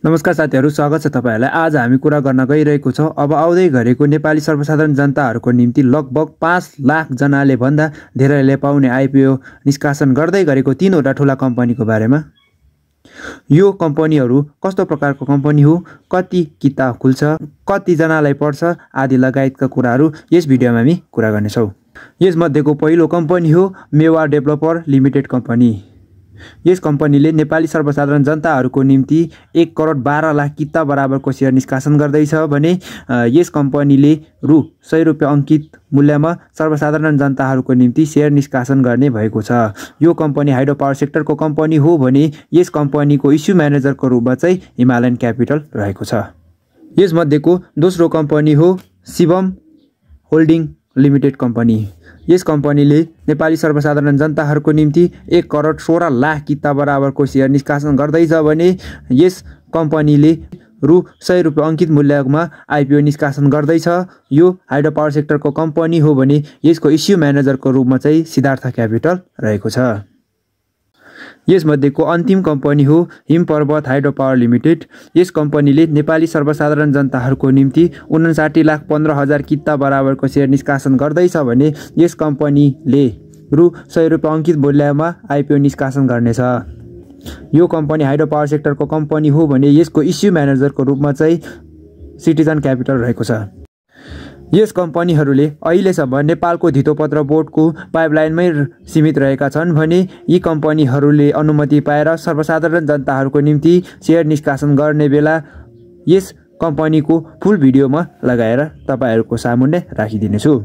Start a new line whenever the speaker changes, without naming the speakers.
नमस्कार साथीहरु, स्वागत छ तपाईहरुलाई। आज हामी कुरा गर्न गइरहेको छौं अब आउँदै गरेको नेपाली सर्वसाधारण जनताहरुको निम्ति लगभग 5 लाख जनाले भन्दा धेरैले पाउने आईपीओ निष्कासन गर्दै गरेको तीनवटा ठूला कम्पनीको बारेमा। यो कम्पनीहरु कस्तो प्रकारको कम्पनी हो, कति किता खुल्छ, कति जनालाई पर्छ आदि लगायतका कुराहरु यस भिडियोमा हामी कुरा गर्ने छौं। यस मध्येको पहिलो कम्पनी हो मेवा डेभलपर लिमिटेड कम्पनी। यस कम्पनीले नेपाली सर्वसाधारण जनताहरुको निम्ति 1 करोड 12 लाख किता बराबरको शेयर निष्कासन गर्दैछ भने यस कम्पनीले रु 100 रुपैयाँ अंकित मूल्यमा सर्वसाधारण जनताहरुको निम्ति शेयर निष्कासन गर्ने भएको छ। यो कम्पनी हाइड्रो पावर सेक्टरको कम्पनी हो भने यस कम्पनीको इस्यु म्यानेजरको रूपमा चाहिँ हिमालयन क्यापिटल रहेको छ। यस मध्येको दोस्रो कम्पनी हो शिवम होल्डिङ लिमिटेड कम्पनी। यस कम्पनीले नेपाली सर्वसाधारण जनताहरुको निम्ति 1 करोड 16 लाख किता बराबरको शेयर निष्कासन गर्दैछ भने यस कम्पनीले रु 100 रुपैयाँ अंकित मूल्यमा आईपीओ निष्कासन गर्दैछ। यो हाइड्रो पावर सेक्टरको कम्पनी हो भने यसको इस्यु म्यानेजरको रूपमा चाहिँ सिद्धार्थ क्यापिटल रहेको छ। यस मध्येको अन्तिम कम्पनी हो हिम पर्वत हाइड्रो पावर लिमिटेड। यस कम्पनीले नेपाली सर्वसाधारण जनताहरुको निम्ति 59,15,000 किता बराबरको शेयर निष्कासन गर्दैछ भने यस कम्पनीले रु 100 रुपैयाँ अंकित मूल्यमा आईपीओ निष्कासन गर्नेछ। यो कम्पनी हाइड्रो पावर सेक्टरको कम्पनी हो भने यसको इस्यु म्यानेजरको रूपमा चाहिँ सिटिजन क्यापिटल रहेको छ। यस कम्पनीहरुले अहिलेसम्म नेपालको धितोपत्र बोर्डको पाइपलाइनमै सीमित रहेका छन् भने यी कम्पनीहरुले अनुमति पाएर सर्वसाधारण जनताहरुको निम्ति शेयर निष्कासन गर्ने बेला यस कम्पनीको फुल भिडियोमा लगाएर तपाईहरुको सामुन्ने राखिदिनेछु।